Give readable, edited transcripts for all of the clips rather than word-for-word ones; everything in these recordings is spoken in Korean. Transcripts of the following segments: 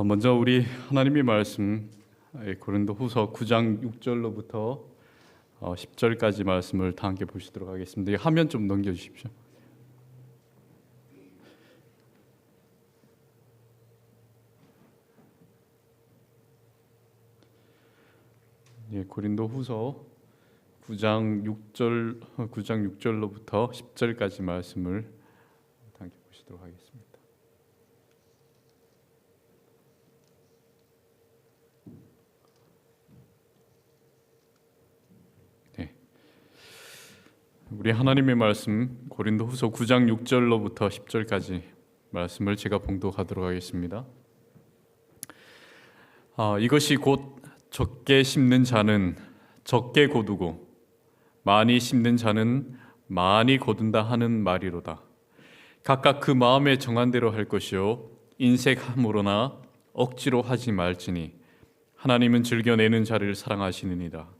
먼저 우리 하나님의 말씀 고린도후서 9장 6절로부터 10절까지 말씀을 다 함께 보시도록 하겠습니다. 이 화면 좀 넘겨주십시오. 고린도후서 9장 6절로부터 10절까지 말씀을 함께 보시도록 하겠습니다. 우리 하나님의 말씀 고린도후서 9장 6절로부터 10절까지 말씀을 제가 봉독하도록 하겠습니다. 이것이 곧 적게 심는 자는 적게 거두고 많이 심는 자는 많이 거둔다 하는 말이로다. 각각 그 마음에 정한 대로 할 것이요 인색함으로나 억지로 하지 말지니 하나님은 즐겨내는 자를 사랑하시느니라.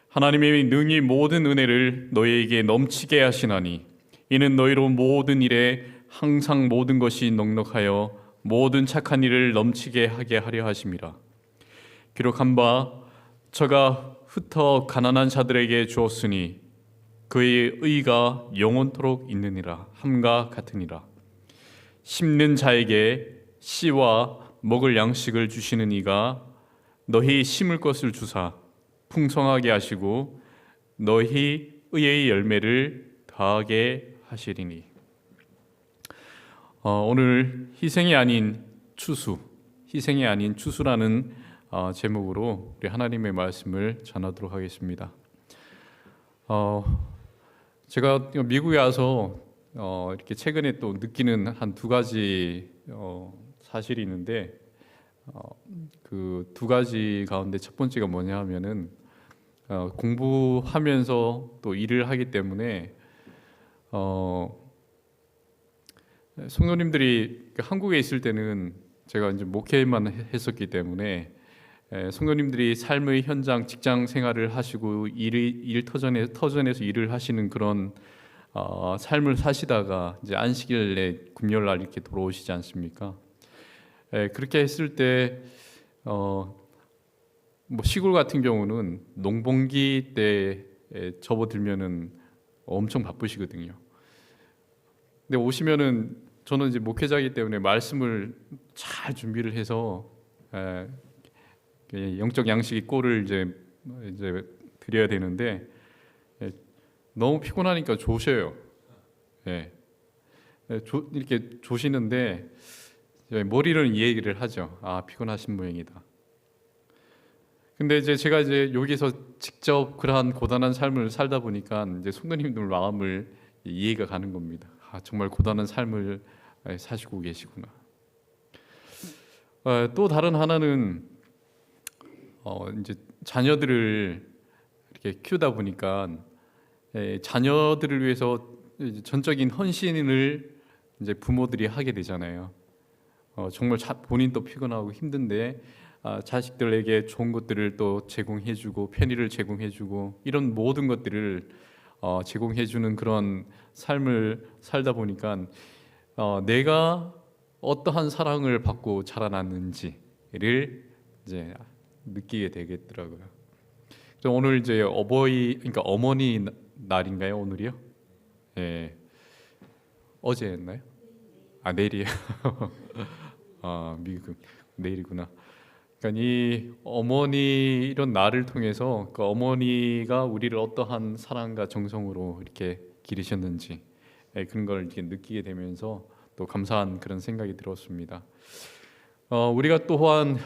하나님이 능히 모든 은혜를 너희에게 넘치게 하시나니 이는 너희로 모든 일에 항상 모든 것이 넉넉하여 모든 착한 일을 넘치게 하게 하려 하심이라. 기록한 바 저가 흩어 가난한 자들에게 주었으니 그의 의가 영원토록 있느니라 함과 같으니라. 심는 자에게 씨와 먹을 양식을 주시는 이가 너희 심을 것을 주사 풍성하게 하시고 너희 의의 열매를 더하게 하시리니. 오늘 희생이 아닌 추수라는 제목으로 우리 하나님의 말씀을 전하도록 하겠습니다. 제가 미국에 와서 이렇게 최근에 또 느끼는 한 두 가지 사실이 있는데 그 두 가지 가운데 첫 번째가 뭐냐 하면은 공부하면서 또 일을 하기 때문에 성도님들이 한국에 있을 때는 제가 이제 목회만 했었기 때문에 성도님들이 삶의 현장 직장 생활을 하시고 일 터전에서 일을 하시는 그런 삶을 사시다가 이제 안식일에 금요일 날 이렇게 돌아오시지 않습니까? 그렇게 했을 때 뭐 시골 같은 경우는 농번기 때 접어들면은 엄청 바쁘시거든요. 근데 오시면은 저는 이제 목회자이기 때문에 말씀을 잘 준비를 해서 영적 양식의 꼴을 이제 드려야 되는데 너무 피곤하니까 조셔요. 이렇게 조시는데 머리로는 이 얘기를 하죠. 피곤하신 모양이다. 근데 제가 여기서 직접 그러한 고단한 삶을 살다 보니까 이제 성도님들 마음을 이해가 가는 겁니다. 정말 고단한 삶을 사시고 계시구나. 또 다른 하나는 이제 자녀들을 이렇게 키우다 보니까 자녀들을 위해서 전적인 헌신을 이제 부모들이 하게 되잖아요. 정말 본인도 피곤하고 힘든데 자식들에게 좋은 것들을 또 제공해주고 편의를 제공해주고 이런 모든 것들을 제공해주는 그런 삶을 살다 보니까 내가 어떠한 사랑을 받고 자라났는지를 이제 느끼게 되겠더라고요. 그래서 오늘 이제 그러니까 어머니 날인가요? 오늘이요? 어제였나요? 내일이에요. 미국 내일이구나. 그러니까 이 어머니 이런 날을 통해서 그 어머니가 우리를 어떠한 사랑과 정성으로 이렇게 기르셨는지 그런 걸 이렇게 느끼게 되면서 또 감사한 그런 생각이 들었습니다. 우리가 또한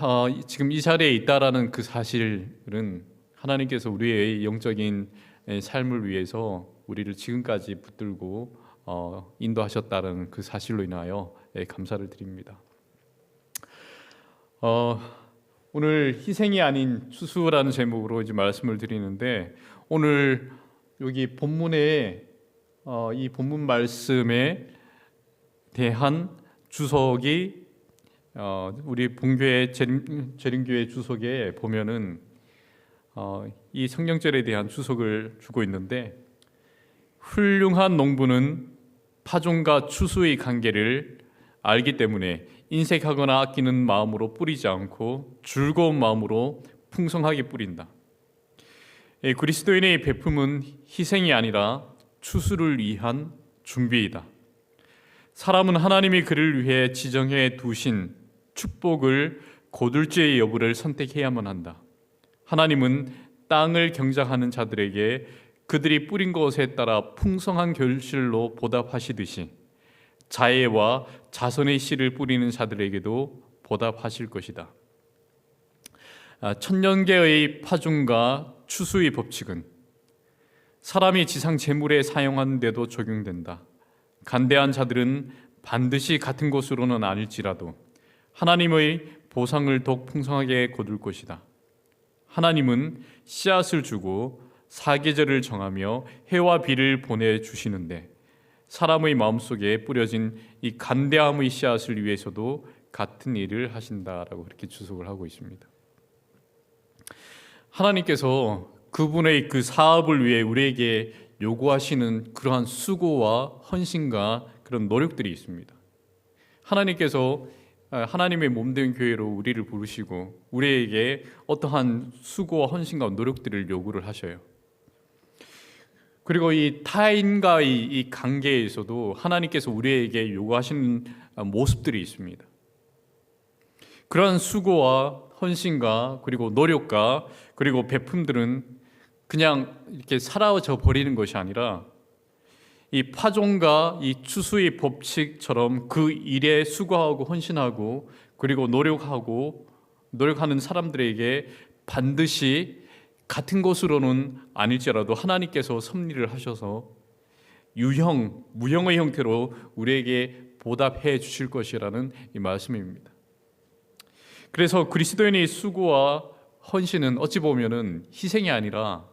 지금 이 자리에 있다라는 그 사실은 하나님께서 우리의 영적인 삶을 위해서 우리를 지금까지 붙들고 인도하셨다는 그 사실로 인하여 감사를 드립니다. 오늘 희생이 아닌 추수라는 제목으로 이제 말씀을 드리는데 오늘 여기 본문에 이 본문 말씀에 대한 주석이 우리 본교회 재림교회 주석에 보면은 이 성령절에 대한 주석을 주고 있는데 훌륭한 농부는 파종과 추수의 관계를 알기 때문에 인색하거나 아끼는 마음으로 뿌리지 않고 즐거운 마음으로 풍성하게 뿌린다. 그리스도인의 베품은 희생이 아니라 추수를 위한 준비이다. 사람은 하나님이 그를 위해 지정해 두신 축복을 거둘지의 여부를 선택해야만 한다. 하나님은 땅을 경작하는 자들에게 그들이 뿌린 것에 따라 풍성한 결실로 보답하시듯이 자애와 자선의 씨를 뿌리는 자들에게도 보답하실 것이다. 천년계의 파종과 추수의 법칙은 사람이 지상 재물에 사용하는 데도 적용된다. 간대한 자들은 반드시 같은 것으로는 아닐지라도 하나님의 보상을 더욱 풍성하게 거둘 것이다. 하나님은 씨앗을 주고 사계절을 정하며 해와 비를 보내주시는데 사람의 마음속에 뿌려진 이 간대함의 씨앗을 위해서도 같은 일을 하신다라고 그렇게 주석을 하고 있습니다. 하나님께서 그분의 그 사업을 위해 우리에게 요구하시는 그러한 수고와 헌신과 그런 노력들이 있습니다. 하나님께서 하나님의 몸된 교회로 우리를 부르시고 우리에게 어떠한 수고와 헌신과 노력들을 요구를 하셔요. 그리고 이 타인과의 이 관계에서도 하나님께서 우리에게 요구하시는 모습들이 있습니다. 그러한 수고와 헌신과 그리고 노력과 그리고 베품들은 그냥 이렇게 사라져 버리는 것이 아니라 이 파종과 이 추수의 법칙처럼 그 일에 수고하고 헌신하고 그리고 노력하는 사람들에게 반드시 같은 것으로는 아닐지라도 하나님께서 섭리를 하셔서 무형의 형태로 우리에게 보답해 주실 것이라는 이 말씀입니다. 그래서 그리스도인의 수고와 헌신은 어찌 보면은 희생이 아니라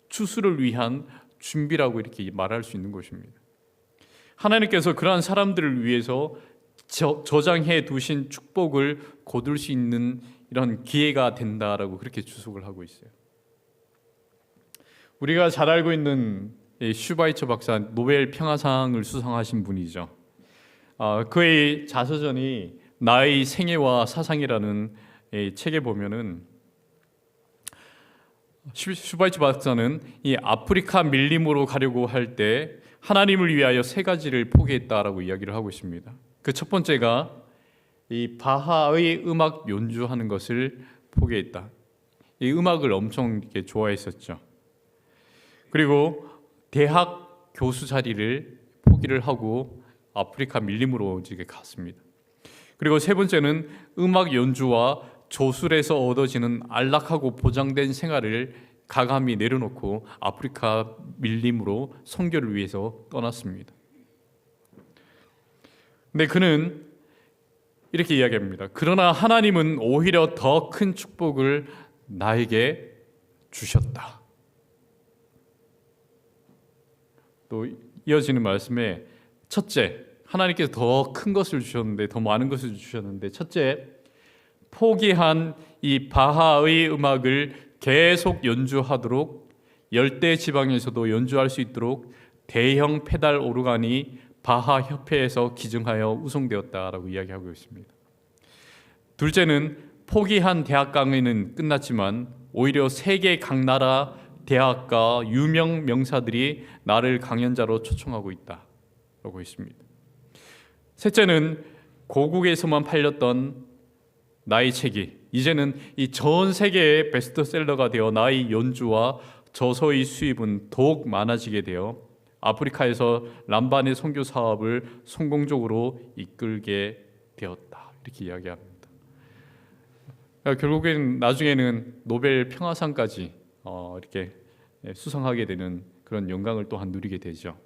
추수를 위한 준비라고 이렇게 말할 수 있는 것입니다. 하나님께서 그러한 사람들을 위해서 저장해 두신 축복을 거둘 수 있는 이런 기회가 된다라고 그렇게 주석을 하고 있어요. 우리가 잘 알고 있는 슈바이처 박사, 노벨 평화상을 수상하신 분이죠. 그의 자서전이 나의 생애와 사상이라는 책에 보면은 슈바이처 박사는 이 아프리카 밀림으로 가려고 할 때 하나님을 위하여 세 가지를 포기했다라고 이야기를 하고 있습니다. 그 첫 번째가 이 바하의 음악 연주하는 것을 포기했다. 이 음악을 엄청 이렇게 좋아했었죠. 그리고 대학 교수 자리를 포기를 하고 아프리카 밀림으로 이제 갔습니다. 그리고 세 번째는 음악 연주와 조술에서 얻어지는 안락하고 보장된 생활을 가감히 내려놓고 아프리카 밀림으로 선교를 위해서 떠났습니다. 근데 그는 이렇게 이야기합니다. 그러나 하나님은 오히려 더 큰 축복을 나에게 주셨다. 또 이어지는 말씀에 첫째, 하나님께서 더 큰 것을 주셨는데, 더 많은 것을 주셨는데, 첫째, 포기한 이 바하의 음악을 계속 연주하도록 열대 지방에서도 연주할 수 있도록 대형 페달 오르간이 바하 협회에서 기증하여 우송되었다라고 이야기하고 있습니다. 둘째는 포기한 대학 강의는 끝났지만 오히려 세계 각 나라 대학과 유명 명사들이 나를 강연자로 초청하고 있다라고 했습니다. 셋째는 고국에서만 팔렸던 나의 책이 이제는 이 전 세계의 베스트셀러가 되어 나의 연주와 저서의 수입은 더욱 많아지게 되어 아프리카에서 람반의 선교 사업을 성공적으로 이끌게 되었다. 이렇게 이야기합니다. 결국엔 나중에는 노벨 평화상까지 이렇게 수상하게 되는 그런 영광을 또한 누리게 되죠.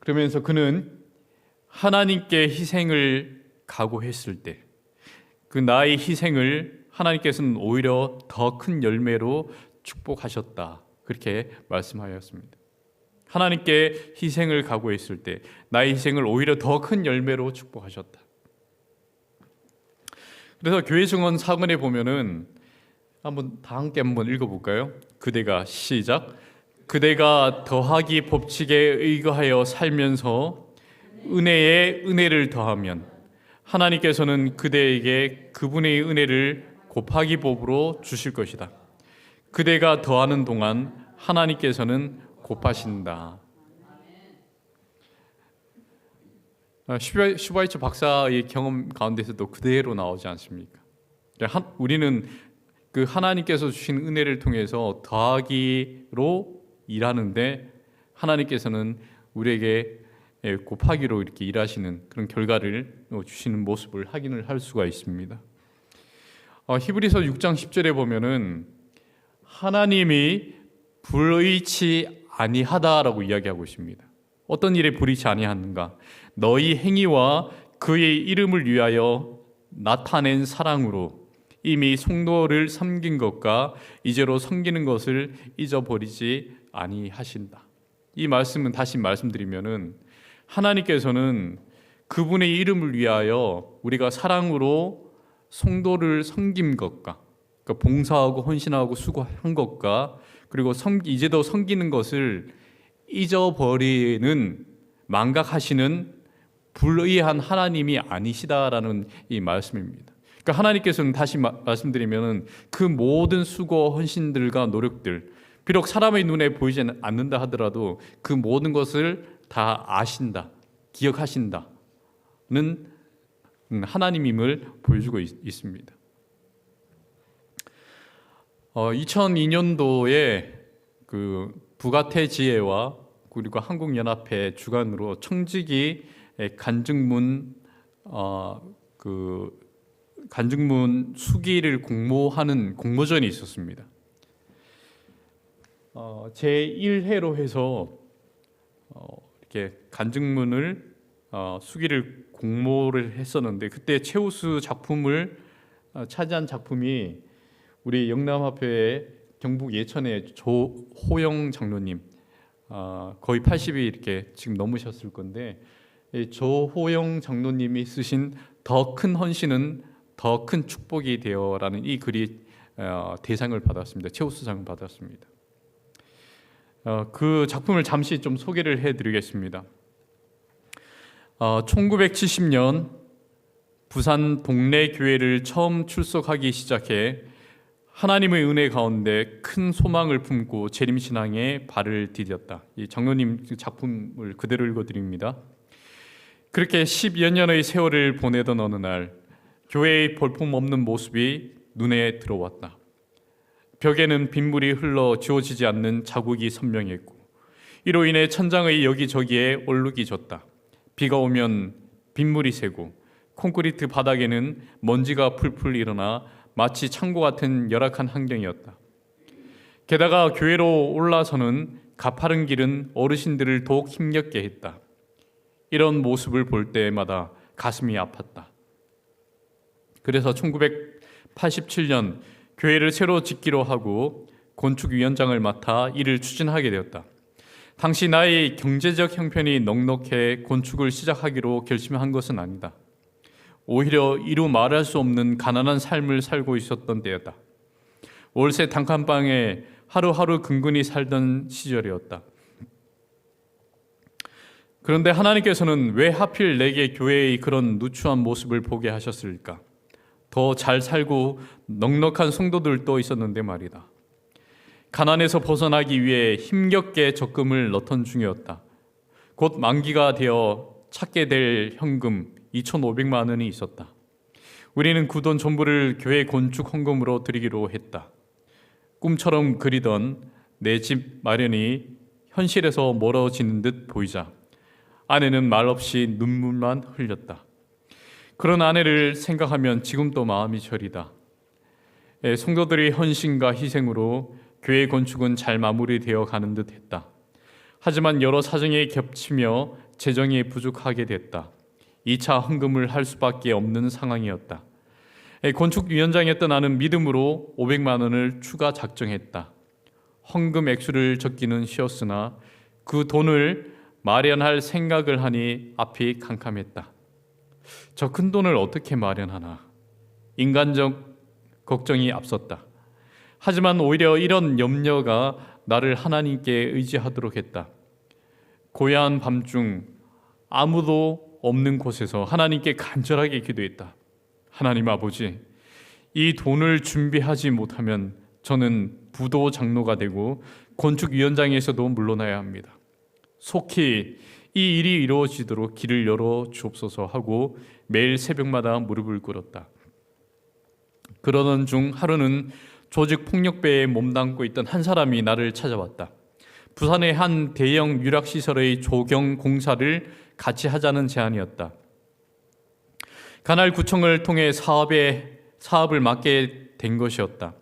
그러면서 그는 하나님께 희생을 각오했을 때 그 나의 희생을 하나님께서는 오히려 더 큰 열매로 축복하셨다. 그렇게 말씀하였습니다. 하나님께 희생을 각오했을 때 나의 희생을 오히려 더 큰 열매로 축복하셨다. 그래서 교회 증언 사건에 보면은 다 함께 한번 읽어볼까요? 그대가 시작. 그대가 더하기 법칙에 의거하여 살면서 은혜에 은혜를 더하면 하나님께서는 그대에게 그분의 은혜를 곱하기 법으로 주실 것이다. 그대가 더하는 동안 하나님께서는 곱하신다. 슈바이처 박사의 경험 가운데서도 그대로 나오지 않습니까? 우리는 그 하나님께서 주신 은혜를 통해서 더하기로 일하는데 하나님께서는 우리에게 곱하기로 이렇게 일하시는 그런 결과를 주시는 모습을 확인을 할 수가 있습니다. 히브리서 6장 10절에 보면은 하나님이 불의치 아니하다라고 이야기하고 있습니다. 어떤 일에 불의치 아니하는가? 너희 행위와 그의 이름을 위하여 나타낸 사랑으로 이미 성도를 섬긴 것과 이제로 섬기는 것을 잊어버리지 아니하신다. 이 말씀은 다시 말씀드리면은 하나님께서는 그분의 이름을 위하여 우리가 사랑으로 성도를 섬긴 것과 그러니까 봉사하고 헌신하고 수고한 것과 그리고 이제도 섬기는 것을 잊어버리는 망각하시는 불의한 하나님이 아니시다라는 이 말씀입니다. 그러니까 하나님께서는 다시 말씀드리면 그 모든 수고, 헌신들과 노력들, 비록 사람의 눈에 보이지 않는다 하더라도 그 모든 것을 다 아신다, 기억하신다는 하나님임을 보여주고 있습니다. 2002년도에 그 부가태지혜와 그리고 한국연합회 주관으로 청지기 간증문 수기를 공모하는 공모전이 있었습니다. 제1회로 해서 이렇게 간증문을 수기를 공모를 했었는데 그때 최우수 작품을 차지한 작품이 우리 영남합회의 경북 예천의 조호영 장로님, 거의 80이 이렇게 지금 넘으셨을 건데 조호영 장로님이 쓰신 더 큰 헌신은 더 큰 축복이 되어라는 이 글이 대상을 받았습니다. 최우수상을 받았습니다. 그 작품을 잠시 좀 소개를 해드리겠습니다. 1970년 부산 동래 교회를 처음 출석하기 시작해 하나님의 은혜 가운데 큰 소망을 품고 재림신앙에 발을 디뎠다. 이 장로님 작품을 그대로 읽어드립니다. 그렇게 10여 년의 세월을 보내던 어느 날 교회의 볼품없는 모습이 눈에 들어왔다. 벽에는 빗물이 흘러 지워지지 않는 자국이 선명했고 이로 인해 천장의 여기저기에 얼룩이 졌다. 비가 오면 빗물이 새고 콘크리트 바닥에는 먼지가 풀풀 일어나 마치 창고 같은 열악한 환경이었다. 게다가 교회로 올라서는 가파른 길은 어르신들을 더욱 힘겹게 했다. 이런 모습을 볼 때마다 가슴이 아팠다. 그래서 1987년 교회를 새로 짓기로 하고 건축위원장을 맡아 이를 추진하게 되었다. 당시 나의 경제적 형편이 넉넉해 건축을 시작하기로 결심한 것은 아니다. 오히려 이루 말할 수 없는 가난한 삶을 살고 있었던 때였다. 월세 단칸방에 하루하루 근근히 살던 시절이었다. 그런데 하나님께서는 왜 하필 내게 교회의 그런 누추한 모습을 보게 하셨을까? 더 잘 살고 넉넉한 성도들도 있었는데 말이다. 가난에서 벗어나기 위해 힘겹게 적금을 넣던 중이었다. 곧 만기가 되어 찾게 될 현금 2,500만 원이 있었다. 우리는 그 돈 전부를 교회 건축 헌금으로 드리기로 했다. 꿈처럼 그리던 내 집 마련이 현실에서 멀어지는 듯 보이자 아내는 말없이 눈물만 흘렸다. 그런 아내를 생각하면 지금도 마음이 저리다. 성도들의 헌신과 희생으로 교회 건축은 잘 마무리되어 가는 듯 했다. 하지만 여러 사정이 겹치며 재정이 부족하게 됐다. 2차 헌금을 할 수밖에 없는 상황이었다. 건축위원장이었던 나는 믿음으로 500만 원을 추가 작정했다. 헌금 액수를 적기는 쉬웠으나 그 돈을 마련할 생각을 하니 앞이 캄캄했다. 저 큰 돈을 어떻게 마련하나? 인간적 걱정이 앞섰다. 하지만 오히려 이런 염려가 나를 하나님께 의지하도록 했다. 고요한 밤중 아무도 없는 곳에서 하나님께 간절하게 기도했다. 하나님 아버지, 이 돈을 준비하지 못하면 저는 부도 장로가 되고 건축위원장에서도 물러나야 합니다. 속히 이 일이 이루어지도록 길을 열어 주옵소서 하고 매일 새벽마다 무릎을 꿇었다. 그러던 중 하루는 조직 폭력배에 몸담고 있던 한 사람이 나를 찾아왔다. 부산의 한 대형 유락시설의 조경 공사를 같이 하자는 제안이었다. 관할구청을 통해 사업을 맡게 된 것이었다.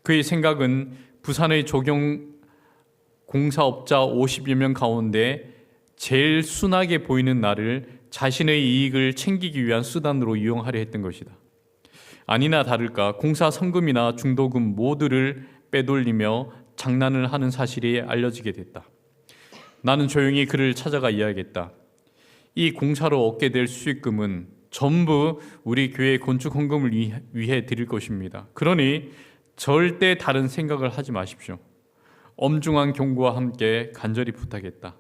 그의 생각은 부산의 조경 공사업자 50여 명 가운데 제일 순하게 보이는 나를 자신의 이익을 챙기기 위한 수단으로 이용하려 했던 것이다. 아니나 다를까 공사 성금이나 중도금 모두를 빼돌리며 장난을 하는 사실이 알려지게 됐다. 나는 조용히 그를 찾아가 이야기했다. 이 공사로 얻게 될 수익금은 전부 우리 교회 건축 헌금을 위해 드릴 것입니다. 그러니 절대 다른 생각을 하지 마십시오. 엄중한 경고와 함께 간절히 부탁했다.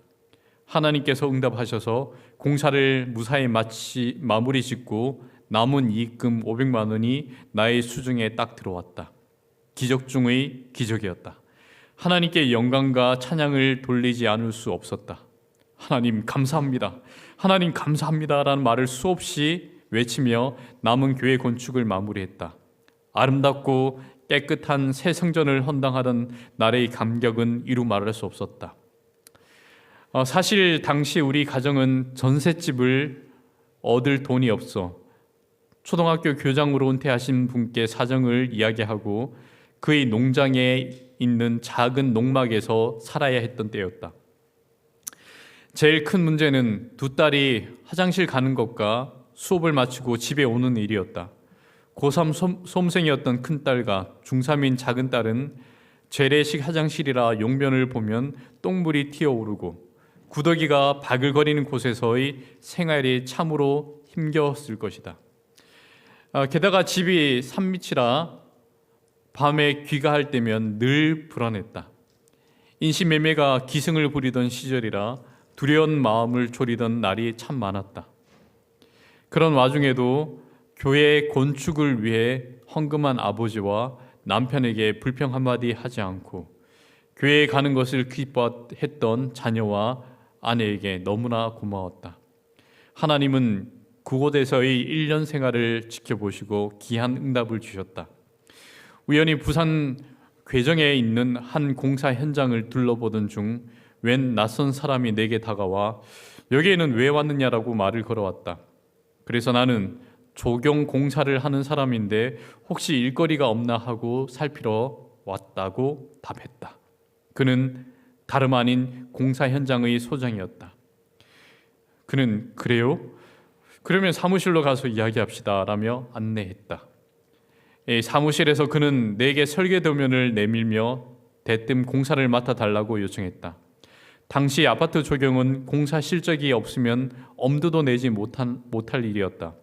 하나님께서 응답하셔서 공사를 무사히 마무리 짓고 남은 이익금 500만 원이 나의 수중에 딱 들어왔다. 기적 중의 기적이었다. 하나님께 영광과 찬양을 돌리지 않을 수 없었다. 하나님 감사합니다. 하나님 감사합니다 라는 말을 수없이 외치며 남은 교회 건축을 마무리했다. 아름답고 깨끗한 새 성전을 헌당하던 나의 감격은 이루 말할 수 없었다. 사실 당시 우리 가정은 전셋집을 얻을 돈이 없어 초등학교 교장으로 은퇴하신 분께 사정을 이야기하고 그의 농장에 있는 작은 농막에서 살아야 했던 때였다. 제일 큰 문제는 두 딸이 화장실 가는 것과 수업을 마치고 집에 오는 일이었다. 고3 수험생이었던 큰딸과 중3인 작은딸은 재래식 화장실이라 용변을 보면 똥물이 튀어오르고 구더기가 바글거리는 곳에서의 생활이 참으로 힘겨웠을 것이다. 게다가 집이 산밑이라 밤에 귀가할 때면 늘 불안했다. 인신매매가 기승을 부리던 시절이라 두려운 마음을 졸이던 날이 참 많았다. 그런 와중에도 교회 건축을 위해 헌금한 아버지와 남편에게 불평 한마디 하지 않고 교회에 가는 것을 기뻐했던 자녀와 아내에게 너무나 고마웠다. 하나님은 그곳에서의 1년 생활을 지켜보시고 귀한 응답을 주셨다. 우연히 부산 괴정에 있는 한 공사 현장을 둘러보던 중 웬 낯선 사람이 내게 다가와 여기에는 왜 왔느냐라고 말을 걸어왔다. 그래서 나는 조경 공사를 하는 사람인데 혹시 일거리가 없나 하고 살피러 왔다고 답했다. 그는 다름 아닌 공사 현장의 소장이었다. 그는 그래요? 그러면 사무실로 가서 이야기합시다 라며 안내했다. 사무실에서 그는 내게 설계도면을 내밀며 대뜸 공사를 맡아달라고 요청했다. 당시 아파트 조경은 공사 실적이 없으면 엄두도 내지 못할 일이었다.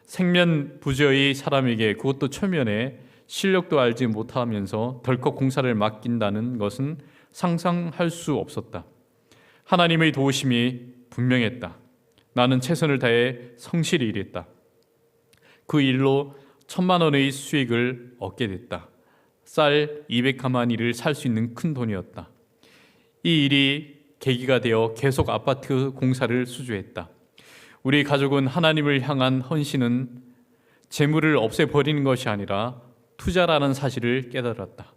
생면부지의 사람에게 그것도 초면에 실력도 알지 못하면서 덜컥 공사를 맡긴다는 것은 상상할 수 없었다. 하나님의 도우심이 분명했다. 나는 최선을 다해 성실히 일했다. 그 일로 1,000만 원의 수익을 얻게 됐다. 쌀 200가마니를 살 수 있는 큰 돈이었다. 이 일이 계기가 되어 계속 아파트 공사를 수주했다. 우리 가족은 하나님을 향한 헌신은 재물을 없애버리는 것이 아니라 투자라는 사실을 깨달았다.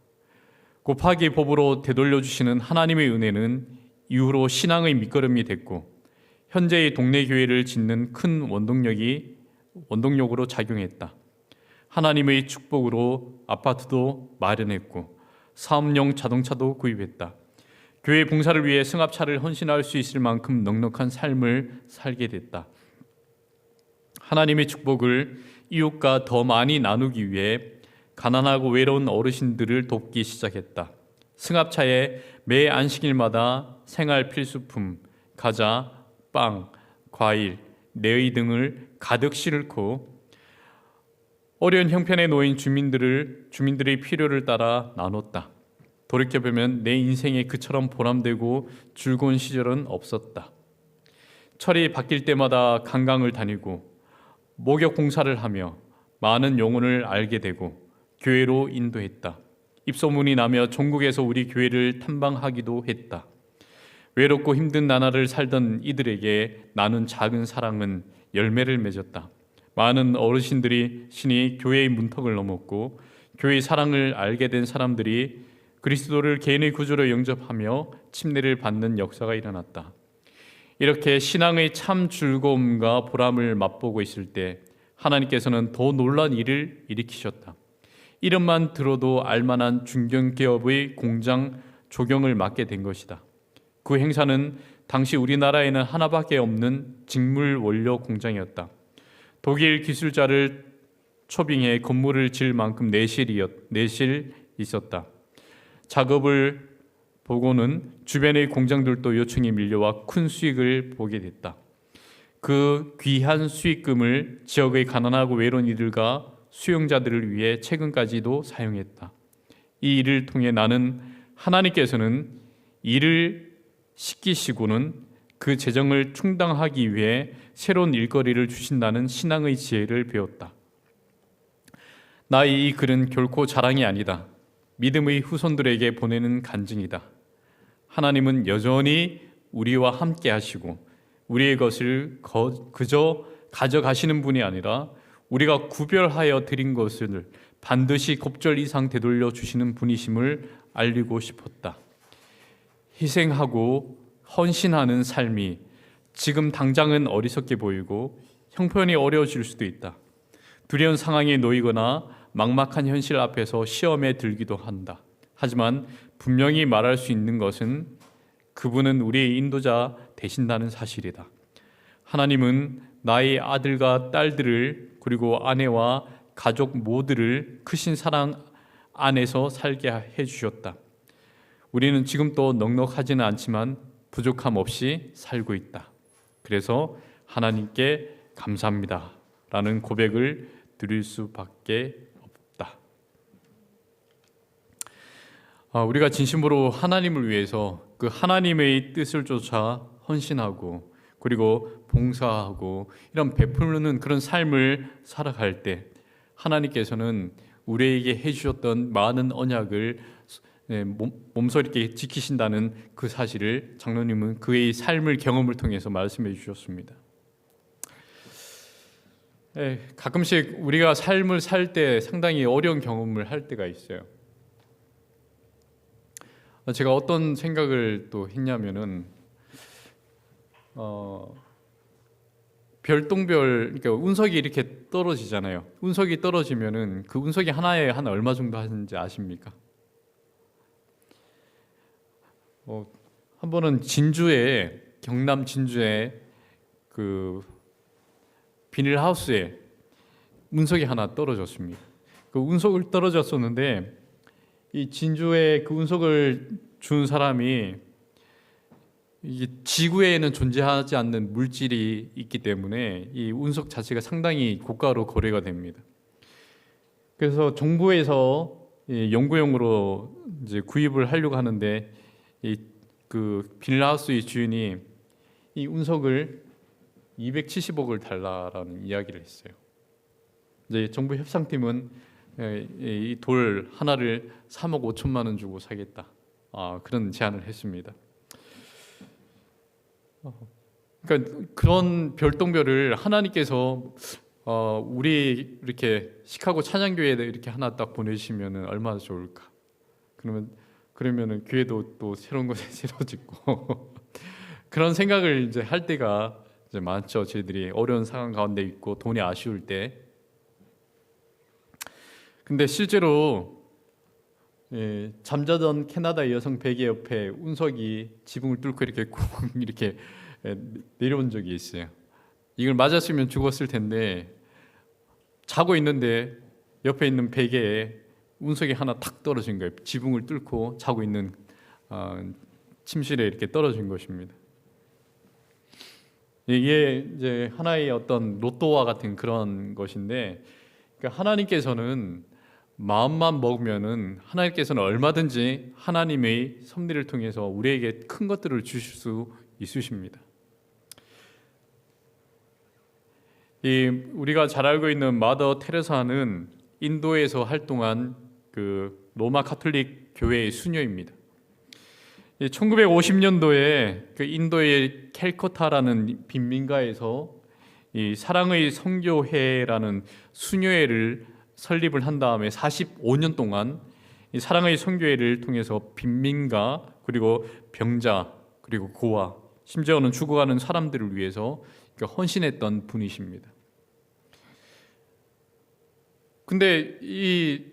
곱하기 법으로 되돌려주시는 하나님의 은혜는 이후로 신앙의 밑거름이 됐고 현재의 동네 교회를 짓는 큰 원동력으로 작용했다. 하나님의 축복으로 아파트도 마련했고 사업용 자동차도 구입했다. 교회 봉사를 위해 승합차를 헌신할 수 있을 만큼 넉넉한 삶을 살게 됐다. 하나님의 축복을 이웃과 더 많이 나누기 위해 가난하고 외로운 어르신들을 돕기 시작했다. 승합차에 매 안식일마다 생활 필수품, 과자, 빵, 과일, 내의 등을 가득 싣고 어려운 형편에 놓인 주민들의 필요를 따라 나눴다. 돌이켜보면 내 인생에 그처럼 보람되고 즐거운 시절은 없었다. 철이 바뀔 때마다 관광을 다니고 목욕 봉사를 하며 많은 영혼을 알게 되고 교회로 인도했다. 입소문이 나며 전국에서 우리 교회를 탐방하기도 했다. 외롭고 힘든 나날을 살던 이들에게 나눈 작은 사랑은 열매를 맺었다. 많은 어르신들이 신이 교회의 문턱을 넘었고 교회의 사랑을 알게 된 사람들이 그리스도를 개인의 구주로 영접하며 침례를 받는 역사가 일어났다. 이렇게 신앙의 참 즐거움과 보람을 맛보고 있을 때 하나님께서는 더 놀라운 일을 일으키셨다. 이름만 들어도 알만한 중견기업의 공장 조경을 맡게 된 것이다. 그 행사는 당시 우리나라에는 하나밖에 없는 직물 원료 공장이었다. 독일 기술자를 초빙해 건물을 지을 만큼 내실 있었다. 작업을 보고는 주변의 공장들도 요청이 밀려와 큰 수익을 보게 됐다. 그 귀한 수익금을 지역의 가난하고 외로운 이들과 수용자들을 위해 최근까지도 사용했다. 이 일을 통해 나는 하나님께서는 일을 시키시고는 그 재정을 충당하기 위해 새로운 일거리를 주신다는 신앙의 지혜를 배웠다. 나의 이 글은 결코 자랑이 아니다. 믿음의 후손들에게 보내는 간증이다. 하나님은 여전히 우리와 함께 하시고 우리의 것을 그저 가져가시는 분이 아니라 우리가 구별하여 드린 것을 반드시 곱절 이상 되돌려 주시는 분이심을 알리고 싶었다. 희생하고 헌신하는 삶이 지금 당장은 어리석게 보이고 형편이 어려워질 수도 있다. 두려운 상황에 놓이거나 막막한 현실 앞에서 시험에 들기도 한다. 하지만 분명히 말할 수 있는 것은 그분은 우리의 인도자 되신다는 사실이다. 하나님은 나의 아들과 딸들을 그리고 아내와 가족 모두를 크신 사랑 안에서 살게 해주셨다. 우리는 지금도 넉넉하지는 않지만 부족함 없이 살고 있다. 그래서 하나님께 감사합니다 라는 고백을 드릴 수밖에 없다. 우리가 진심으로 하나님을 위해서 그 하나님의 뜻을 쫓아 헌신하고 그리고 봉사하고 이런 베푸는 그런 삶을 살아갈 때 하나님께서는 우리에게 해주셨던 많은 언약을 몸소 이렇게 지키신다는 그 사실을 장로님은 그의 삶을 경험을 통해서 말씀해 주셨습니다. 가끔씩 우리가 삶을 살 때 상당히 어려운 경험을 할 때가 있어요. 제가 어떤 생각을 또 했냐면은 별똥별, 그러니까 운석이 이렇게 떨어지잖아요. 운석이 떨어지면은 그 운석이 하나에 한 얼마 정도 하는지 아십니까? 한 번은 경남 진주에 그 비닐하우스에 운석이 하나 떨어졌습니다. 그 운석을 떨어졌었는데 이 진주에 그 운석을 준 사람이 이게 지구에는 존재하지 않는 물질이 있기 때문에 이 운석 자체가 상당히 고가로 거래가 됩니다. 그래서 정부에서 연구용으로 이제 구입을 하려고 하는데 그 비닐하우스의 주인이 이 운석을 270억을 달라라는 이야기를 했어요. 이제 정부 협상팀은 이 돌 하나를 3억 5천만 원 주고 사겠다. 그런 제안을 했습니다. 그러니까 그런 별똥별을 하나님께서 우리 이렇게 시카고 찬양교회에 이렇게 하나 딱 보내시면은 얼마나 좋을까. 그러면은 교회도 또 새로운 곳에 새로 짓고 그런 생각을 이제 할 때가 이제 많죠. 저희들이 어려운 상황 가운데 있고 돈이 아쉬울 때. 근데 실제로 잠자던 캐나다 여성 베개 옆에 운석이 지붕을 뚫고 이렇게 쿵 이렇게 내려온 적이 있어요. 이걸 맞았으면 죽었을 텐데 자고 있는데 옆에 있는 베개에 운석이 하나 탁 떨어진 거예요. 지붕을 뚫고 자고 있는 침실에 이렇게 떨어진 것입니다. 이게 이제 하나의 어떤 로또와 같은 그런 것인데, 그러니까 하나님께서는 마음만 먹으면은 하나님께서는 얼마든지 하나님의 섭리를 통해서 우리에게 큰 것들을 주실 수 있으십니다. 우리가 잘 알고 있는 마더 테레사는 인도에서 활동한 그 로마 카톨릭 교회의 수녀입니다. 1950년도에 그 인도의 캘커타라는 빈민가에서 이 사랑의 선교회라는 수녀회를 설립을 한 다음에 45년 동안 이 사랑의 선교회를 통해서 빈민가 그리고 병자 그리고 고아 심지어는 죽어가는 사람들을 위해서 헌신했던 분이십니다. 근데 이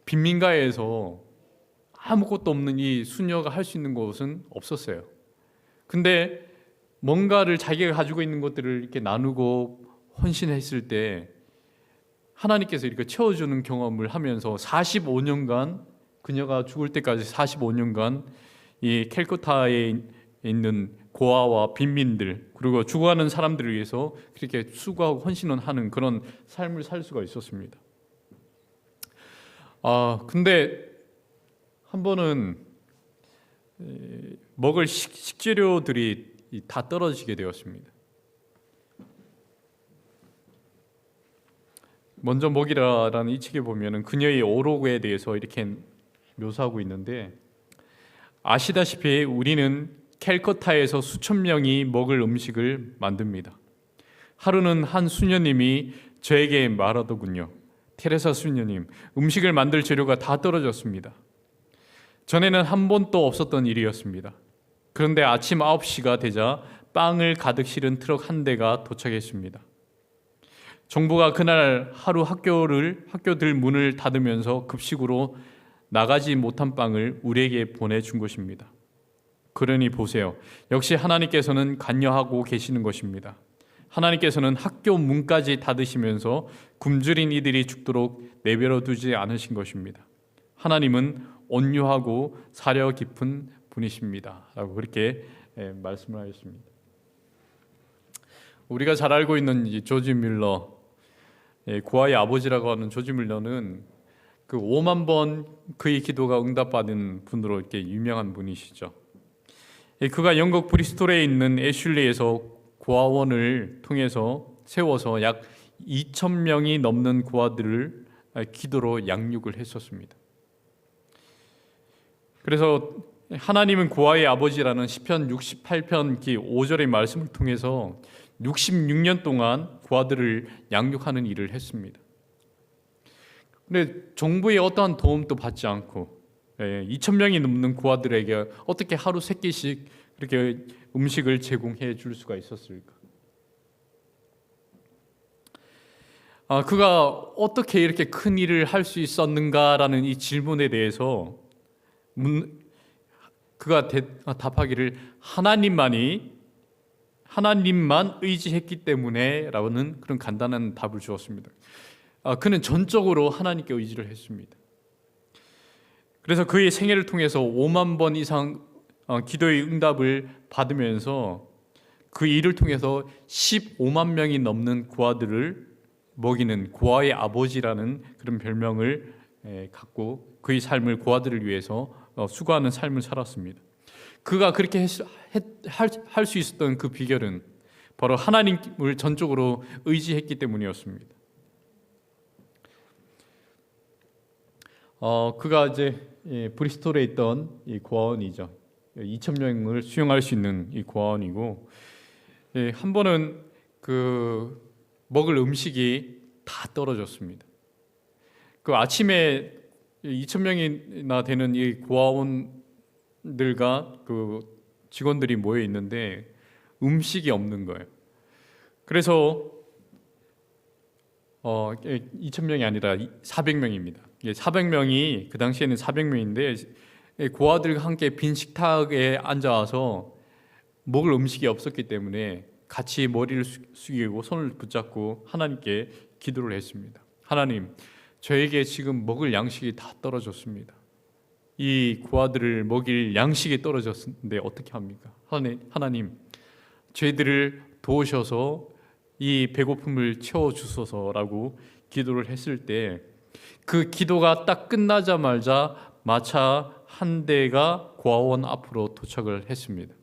빈민가에서 아무것도 없는 이 수녀가 할 수 있는 것은 없었어요. 근데 뭔가를 자기가 가지고 있는 것들을 이렇게 나누고 헌신했을 때 하나님께서 이렇게 채워주는 경험을 하면서 45년간 그녀가 죽을 때까지 45년간 이 캘커타에 있는 고아와 빈민들 그리고 죽어가는 사람들을 위해서 그렇게 수고하고 헌신을 하는 그런 삶을 살 수가 있었습니다. 근데 한 번은 먹을 식재료들이 다 떨어지게 되었습니다. 먼저 먹이라라는 이 책에 보면은 그녀의 오록에 대해서 이렇게 묘사하고 있는데, 아시다시피 우리는 캘커타에서 수천 명이 먹을 음식을 만듭니다. 하루는 한 수녀님이 저에게 말하더군요. 테레사 수녀님, 음식을 만들 재료가 다 떨어졌습니다. 전에는 한 번도 없었던 일이었습니다. 그런데 아침 9시가 되자 빵을 가득 실은 트럭 한 대가 도착했습니다. 정부가 그날 하루 학교들 문을 닫으면서 급식으로 나가지 못한 빵을 우리에게 보내준 것입니다. 그러니 보세요. 역시 하나님께서는 관여하고 계시는 것입니다. 하나님께서는 학교 문까지 닫으시면서 굶주린 이들이 죽도록 내버려 두지 않으신 것입니다. 하나님은 온유하고 사려 깊은 분이십니다. 라고 그렇게 말씀을 하셨습니다. 우리가 잘 알고 있는 이 조지 밀러, 고아의 아버지라고 하는 조지 밀러는 그 5만 번 그의 기도가 응답받은 분으로 이렇게 유명한 분이시죠. 그가 영국 브리스톨에 있는 애슐리에서 고아원을 통해서 세워서 약 2,000명이 넘는 고아들을 기도로 양육을 했었습니다. 그래서 하나님은 고아의 아버지라는 시편 68편 5절의 말씀을 통해서 66년 동안 고아들을 양육하는 일을 했습니다. 근데 정부의 어떠한 도움도 받지 않고 2,000명이 넘는 고아들에게 어떻게 하루 3끼씩 그렇게 음식을 제공해 줄 수가 있었을까? 그가 어떻게 이렇게 큰 일을 할 수 있었는가라는 이 질문에 대해서 그가 답하기를 하나님만 의지했기 때문에 라는 그런 간단한 답을 주었습니다. 그는 전적으로 하나님께 의지를 했습니다. 그래서 그의 생애를 통해서 5만 번 이상 기도의 응답을 받으면서 그 일을 통해서 15만 명이 넘는 고아들을 먹이는 고아의 아버지라는 그런 별명을 갖고 그의 삶을 고아들을 위해서 수고하는 삶을 살았습니다. 그가 그렇게 할 수 있었던 그 비결은 바로 하나님을 전적으로 의지했기 때문이었습니다. 그가 이제 브리스톨에 있던 이 고아원이죠. 2,000명을 수용할 수 있는 이 고아원이고, 한 번은 그 먹을 음식이 다 떨어졌습니다. 그 아침에 2,000명이나 되는 이 고아원들과 그 직원들이 모여 있는데 음식이 없는 거예요. 그래서 2,000명이 아니라 400명입니다. 400명이 그 당시에는 400명인데 고아들과 함께 빈 식탁에 앉아서 먹을 음식이 없었기 때문에 같이 머리를 숙이고 손을 붙잡고 하나님께 기도를 했습니다. 하나님, 저에게 지금 먹을 양식이 다 떨어졌습니다. 이 고아들을 먹일 양식이 떨어졌는데 어떻게 합니까? 하나님, 저희들을 도우셔서 이 배고픔을 채워주소서라고 기도를 했을 때 그 기도가 딱 끝나자마자 마차 한 대가 고아원 앞으로 도착을 했습니다.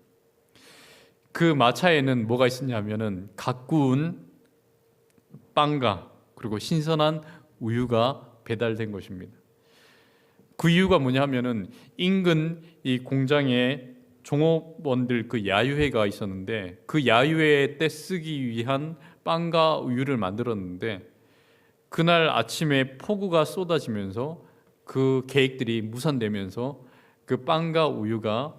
그 마차에는 뭐가 있었냐면은 가꾸운 빵과 그리고 신선한 우유가 배달된 것입니다. 그 이유가 뭐냐면은 인근 이 공장에 종업원들 그 야유회가 있었는데 그 야유회 때 쓰기 위한 빵과 우유를 만들었는데 그날 아침에 폭우가 쏟아지면서 그 계획들이 무산되면서 그 빵과 우유가